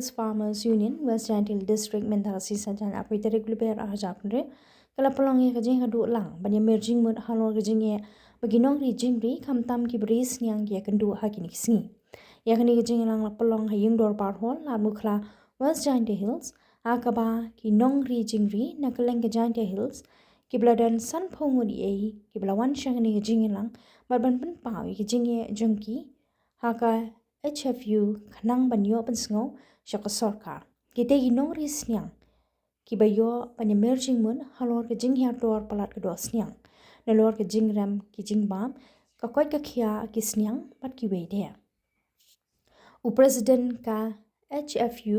Hills Farmers Union West Giant Hill District mentasi sajan api tarik lebar ajak nre kala pelong ye kajing hadu lang banya merjing mut halor kajing ye baginong ri jingri kamtam ki bris nyang ye kendu hakini kisni ya kani kajing lang la pelong hayung dor par hol la mukla West Giant Hills akaba ki nong ri jingri nakaleng ke Giant Hills ki bladan san phongudi e ki blawan shangani kajing lang barban pen pawi kajing ye jongki haka HFU kanang banyo pensngo syaka sarkar kita ginong ris nyang ki bayo panya merging mun halor ke jing ya dor palat ke dos nyang nalor ke jing ram ki jing bam ka koi ka khia ki snyang pat ki we de u president ka HFU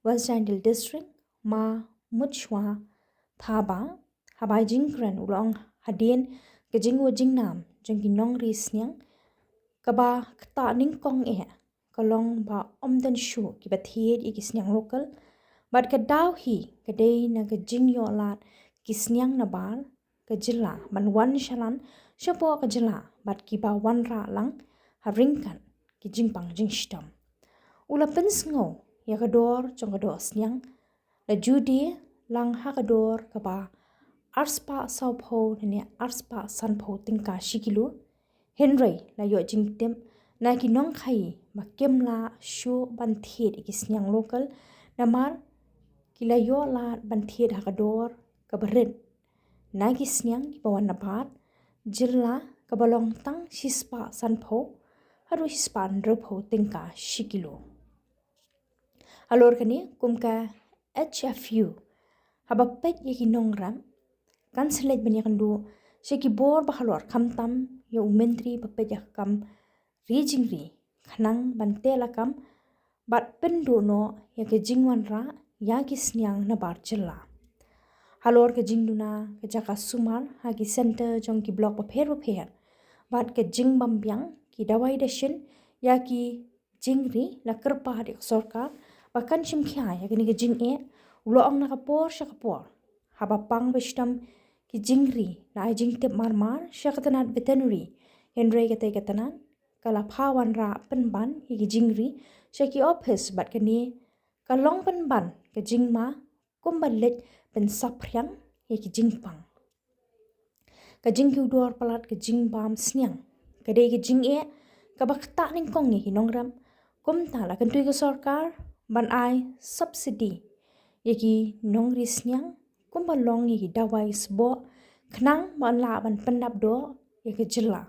West Giant Hill District ma muchwa thaba habai jing kran ulong hadien ke jing wo jing nam jing ginong ris nyang kaba kta ning kong e kalong ba omdan shu ki bathiet i kisnyang local but ka daw hi ka day na ka jing yo lat kisnyang na bar ka jilla man wan shalan shapo ka jilla but ki ba wan ra lang ha ringkan ki jing pang jing stam ula pens ngo ya ka dor chong ka do snyang la judi lang ha ka dor ka ba arspa saupho ne arspa sanpho tingka shikilu Henry la yo jing tem na ki nong khai ma kem la shu ban thiet ki snyang local na mar ki la yo la ban thiet ha ka dor ka bret na ki snyang ki bawan na bat jilla ka balong tang shispa sanpho haru hispa ndrpho tingka shikilo alor kani kumka HFU haba pet ye ki nong ram kan select banyak ndu sheki bor bahalor khamtam yo mentri papeja kam rijingri khanang bantela kam bat pendu no ya ke jingwan ra ya ki snyang na bar jilla halor ke jingduna ke jaka sumar ha ki center jong ki block pa pher bat ke jing bambyang ki dawai deshin ya ki jingri la kerpa de sarkar bakan chim khya ya ke jing e ulo ong na kapor shakapor haba pang bestam ki jingri na jing tep marmar shakatanat veterinary Henry kate katanan kala phawan ra penban hi ki jingri shaki office bat kani kalong penban ke jingma kumbalet pen sapryang hi ki jingpang ka jingku dor palat ke jingbam snyang ka de ki jing e ka bakta ning kong hi nongram kumta la kan tui ka sarkar ban ai subsidy ye ki nongri snyang kumbalong hi dawai sbo khnang ban la ban pendap do ye ki jilla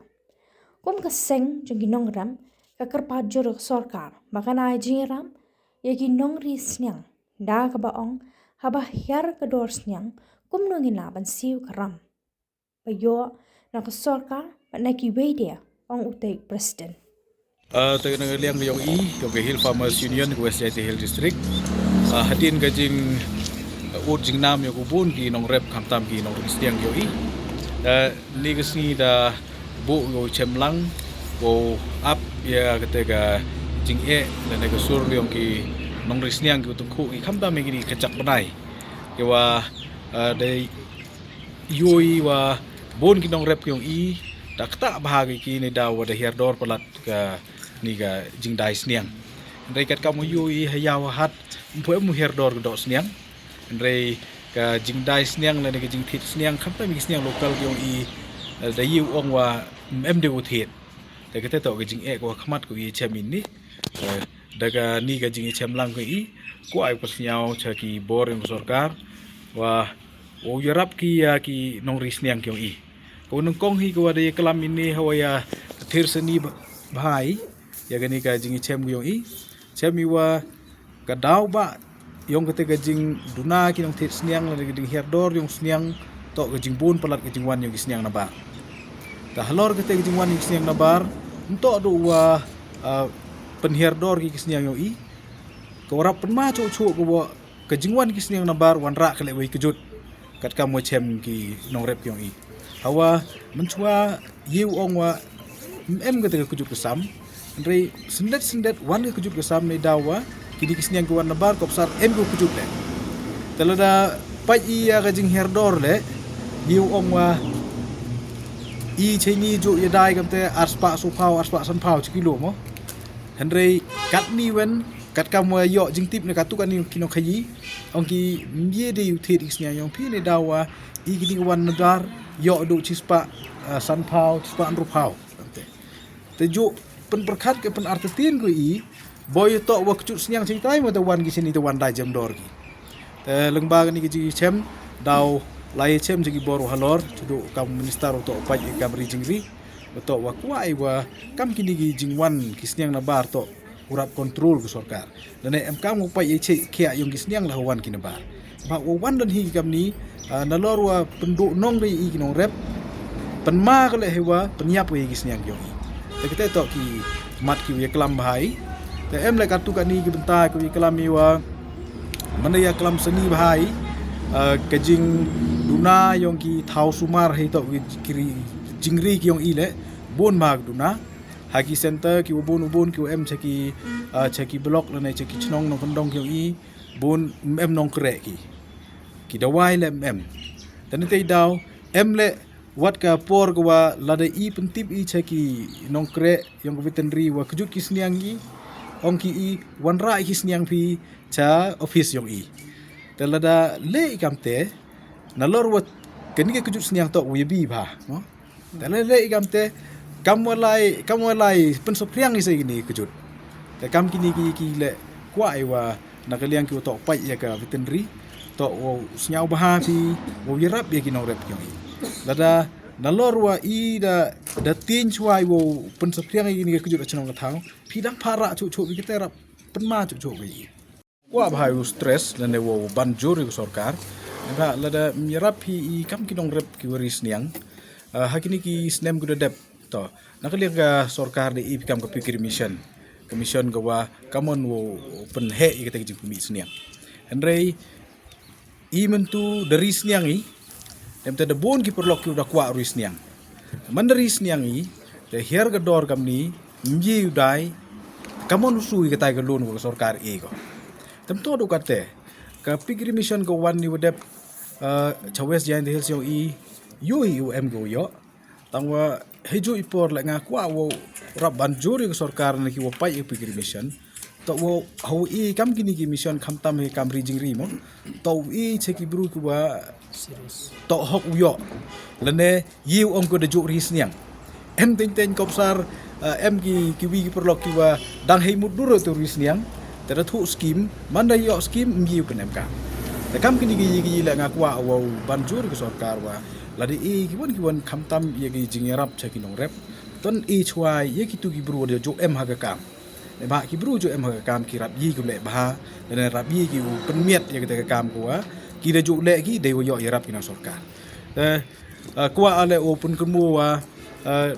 kum ka seng jong nong ram ka karpa jorok sarkar makana jingram ye ki nongri snyang da ka ba ong haba hyar ka dor snyang kum no ngina ban siu karam ba yo na ka sarkar na ki weide ong utai president Tayo nang liang yung yung Hill Farmers Union West Giant Hill District hadin gajing ud jing nam yung ubun ki nong rep kamtam ki nong ristiang yo ligas ni da bu yo chemlang go up ya ketika jing e dan nega sur yung ki nong ristiang ki utungku ki kamtam ki kecak benai wa dai yoi wa bon ki nong rep yung takta bahagi ki ni daw da herdor palat ka ni ga jing dai sniang ndai kat kamu yoi hayaw hat mpo mu herdor do sniang ndai ka jing dai sniang la ni ga jing thit sniang khamta mi sniang lokal yung da yu ong wa mde uthit da ka to ga jing e ko khmat ko chemin ni da ga ni ga jing chemlang ko ko ai ko sniaw cha ki bor yung sarkar wa o yarap ki ya ki nong risniang kyong Kung kong hi ko ada kelam ini hawaya thir seni bahai ya gani ka jing chem yung chem iwa ka daw ba yung kate ka jing duna ki nong thir sniang la ding herdor yung sniang to ka jing bun palat ka jing wan yung sniang na ba ta halor kate ka jing wan yung sniang na bar to do wa pen herdor ki sniang yung ko rap pen ma chu ko ka jing wan ki sniang na bar wan ra ka le wi kejut kat ka mo chem ki nong rep yung hawa menchua yiu ongwa ketika kujut kesam ndrei sendet wan ke kujut kesam ni dawa kini kisniang ke wan nabar kopsar go kujut le telada pai ya gajing herdor le yiu ongwa cheni jo yadai kamte arspa supau arspa sanpau chikilo mo ndrei kat ni wen kat kamu yo jing tip ne katu kan ni kino khayi ong ki mie de uthit isnya yong phi ne dawa I gini wan nadar yo do chispa san phao chispa andro phao te jo pen perkhat ke pen artetin ko I boy to wa kcut snyang sing tai ma te wan gi sini te wan dai jam dor gi te lengba ni gi chem daw lai chem ji boru halor chudo kam minister to pa kam ri jingri to wa kwai wa kam kini gi jingwan kisnyang na bar to urap kontrol ke sorkar dan em kam pa ye che khia yung kisnyang la wan kin bar ba wan dan hi kam ni na lor wa pendu nong ri I nong rep penma ke le hewa penyap we kisnyang yo te kita to ki mat ki we kelam bahai te em le katu kan ni ki bentai ki kelam mi wa mana ya kelam seni bahai kejing duna yong ki thau sumar he to kiri jingri ki yong I le bon mag duna haki center ki ubon ki em cheki block le ne cheki chnong nong kondong ki I bon em nong kre ki dawai le em dan te daw em le wat ka por ko wa lada I pentip I cheki nong kre yong veterinary wa kujut ki sniang I ong ki I wan ra ki sniang pi cha office yong I te lada le ikamte na lor wat keni ke kujut sniang to wi bi ba no te le ikamte kamu lai pensopriang I segini kejut te kam kini ki le kwa I wa nakaliang ki to pai ya ka veterinary to wo snyau baha pi wo yerap ya ki no rep ki lada nalor wa I da tin chwai wo pensopriang ini ke kejut chnong ka thau pi dang para chu chu ki te rap penma chu chu ki kwa bahai wo stress lane wo banjur ki sorkar ba lada yerap pi kam ki dong rep ki waris niang hakini ki snem guda dep to nakaliang ka sorkar de I kam ka pikir mission commission gawa kamon wo pen he I kata jing pumi sniang andre I mentu dari sniang I dem te de bon ki perlok ki udah kwa ru sniang mandari sniang I de her ga dor kam ni mji udai kamon usu I kata ga lon wo sorkar I ko tem to do kate ka pikir mission go wan ni wedep chawes jain de hel sio I yu em go yo tangwa heju ipor la nga kwa wo rab banjuri ke sorkar na ki wo pai pikir mission to wo hau I kam kini ki mission khamtam he kam rijing ri mo to I cheki bru ku wa to hok yo lene yiu ong ko de ju ri sniang em ten kopsar em ki wi ki perlok ki wa dang he muduro to ri sniang tera thu scheme manda yo scheme yiu ken em ka te kam kini ki la nga kwa wo banjuri ke sorkar wa ladi I kiwan khamtam ye ki jingerap cheki nong rep ton I chwai ye ki tu ki bru de jo em haga kam ne ba ki bru jo em haga kam ki rap yi ku le ba ne rap yi ki u pen miet ye ki kam ko ki de jo le ki de wo yo ye rap ki na sorkar kwa ale open kemu wa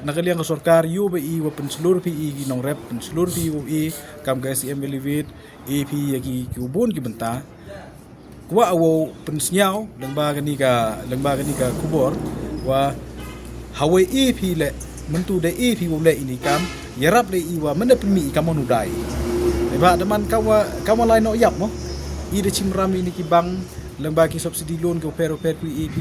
nakaliang ka sorkar yu ba I wa pen seluruh pi I ki nong rep pen seluruh pi u I kam ga SCM elevate EP ye ki ubon ki benta kwa wo pensnyau lengba gani ka kubor wa hawe EP le mentu de EP wo le ini kam yarap le I wa mena pemi kamon udai ba daman kawa lain no yap mo I de chimram ini ki bang lengba ki subsidi loan ko pero ku EP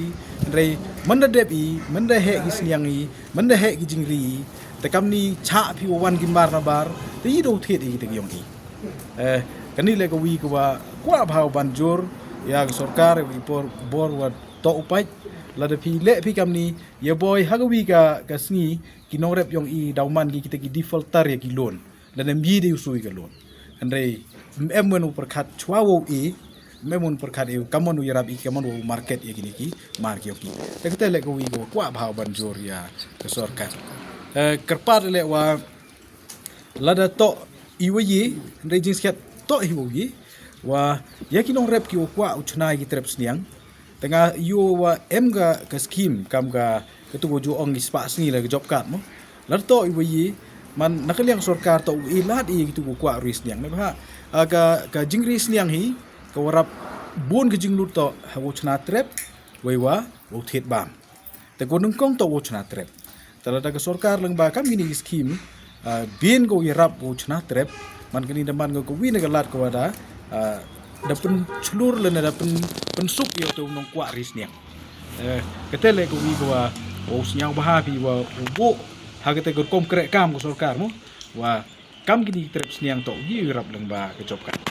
re menda dep I menda he ki sniang I menda he ki jingri te kam ni cha pi wo wan gimbar na bar te I do thet I te yong I kani le ko wi ko wa kwa bhau banjur ya sorkar ipor bor wa to upai lada pi le pi kam ni ya boy hagawi ka sni ki no rep yong I dauman ki kita ki defaultar ya ki loan dan mbi de usui ka loan andre em men perkhat chwawo I memun perkhat e kamon u yarab I kamon u market ya kini ki market ki te kita le ko wi ko kwa bhau banjur ya ka sorkar kerpat le wa lada to iwayi andre jing skat to iwayi wa yakinong rep ki kwa uchnai ki trep sniang tengah yo wa em ga ka scheme kam ga ketu jo ong ispa sni la job card mo larto iwi man nakaliang sorkar to ilat I kitu kwa ris sniang ne ba ka jingri sniang hi ka warap bon ke jinglut to ha uchna trep weiwa wo thet bam te gonung kong to uchna trep talada ka sorkar lang ba kam gini scheme bin go yarap uchna trep man kini daman go win ga lat ko wada dapen celur lena dapen pensuk yo tu nong kwa ris niang ketele ko wi wa o snyang baha pi wa bo ha kete ko konkret kam ko sorkar mo wa kam kini trip sniang to gi rap leng ba ke job kan